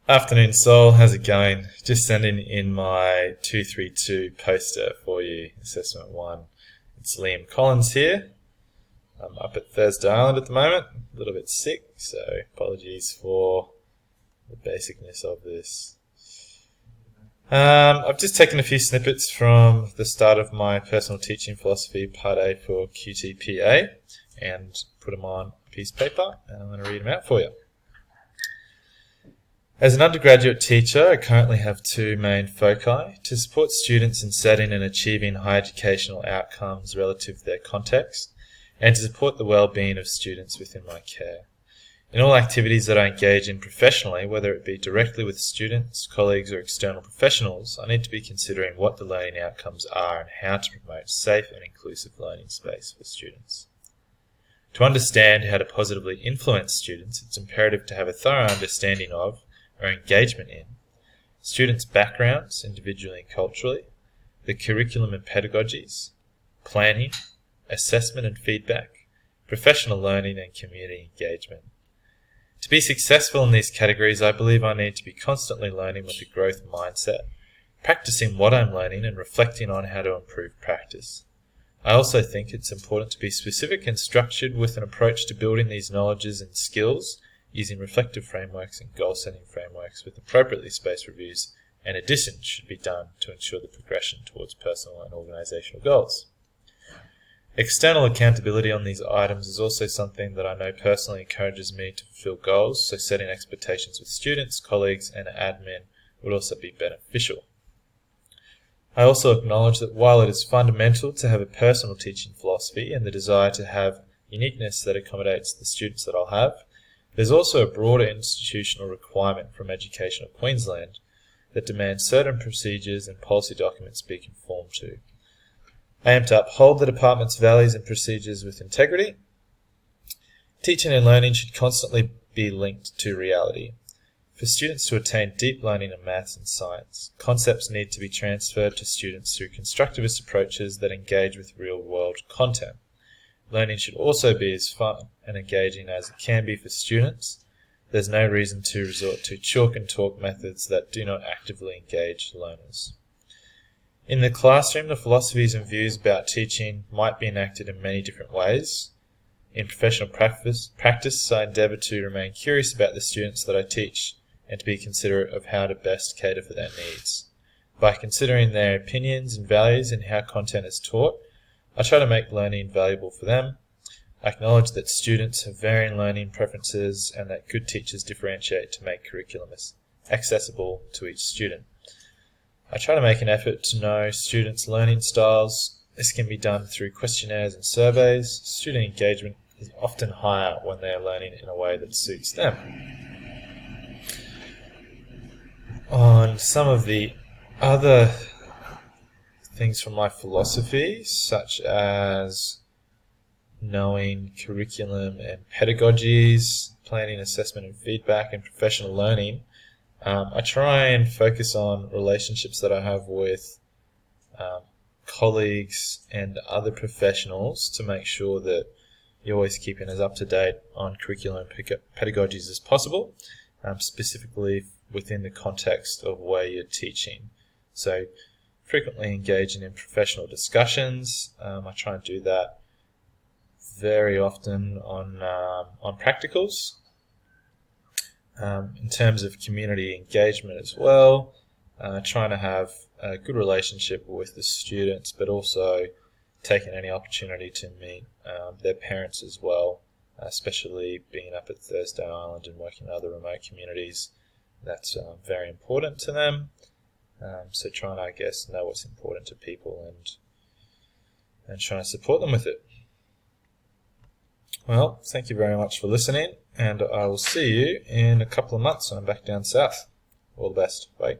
Afternoon, Sol. How's it going? Just sending in my 232 poster for you, Assessment 1. It's Liam Collins here. I'm up at Thursday Island at the moment, a little bit sick, so apologies for the basicness of this. I've just taken a few snippets from the start of my personal teaching philosophy, Part A for QTPA, and put them on a piece of paper, and I'm going to read them out for you. As an undergraduate teacher, I currently have two main foci: to support students in setting and achieving high educational outcomes relative to their context, and to support the well-being of students within my care. In all activities that I engage in professionally, whether it be directly with students, colleagues, or external professionals, I need to be considering what the learning outcomes are and how to promote safe and inclusive learning space for students. To understand how to positively influence students, it's imperative to have a thorough understanding of, or engagement in, students' backgrounds, individually and culturally, the curriculum and pedagogies, planning, assessment and feedback, professional learning and community engagement. To be successful in these categories, I believe I need to be constantly learning with a growth mindset, practicing what I'm learning and reflecting on how to improve practice. I also think it's important to be specific and structured with an approach to building these knowledges and skills using reflective frameworks and goal-setting frameworks with appropriately spaced reviews, and additions should be done to ensure the progression towards personal and organisational goals. External accountability on these items is also something that I know personally encourages me to fulfil goals, so setting expectations with students, colleagues, and admin would also be beneficial. I also acknowledge that while it is fundamental to have a personal teaching philosophy and the desire to have uniqueness that accommodates the students that I'll have, there's also a broader institutional requirement from Education of Queensland that demands certain procedures and policy documents be conformed to. I am to uphold the department's values and procedures with integrity. Teaching and learning should constantly be linked to reality. For students to attain deep learning in maths and science, concepts need to be transferred to students through constructivist approaches that engage with real-world content. Learning should also be as fun and engaging as it can be for students. There's no reason to resort to chalk and talk methods that do not actively engage learners. In the classroom, the philosophies and views about teaching might be enacted in many different ways. In professional practice, I endeavour to remain curious about the students that I teach and to be considerate of how to best cater for their needs. By considering their opinions and values in how content is taught, I try to make learning valuable for them. I acknowledge that students have varying learning preferences and that good teachers differentiate to make curriculum accessible to each student. I try to make an effort to know students' learning styles. This can be done through questionnaires and surveys. Student engagement is often higher when they are learning in a way that suits them. On some of the other things from my philosophy, such as knowing curriculum and pedagogies, planning, assessment and feedback, and professional learning, I try and focus on relationships that I have with colleagues and other professionals to make sure that you're always keeping as up to date on curriculum and pedagogies as possible, specifically within the context of where you're teaching. So frequently engaging in professional discussions. I try and do that very often on practicals. In terms of community engagement as well, trying to have a good relationship with the students, but also taking any opportunity to meet their parents as well, especially being up at Thursday Island and working in other remote communities. That's very important to them. So trying to, I guess, know what's important to people and trying to support them with it. Well, thank you very much for listening, and I will see you in a couple of months when I'm back down south. All the best. Bye.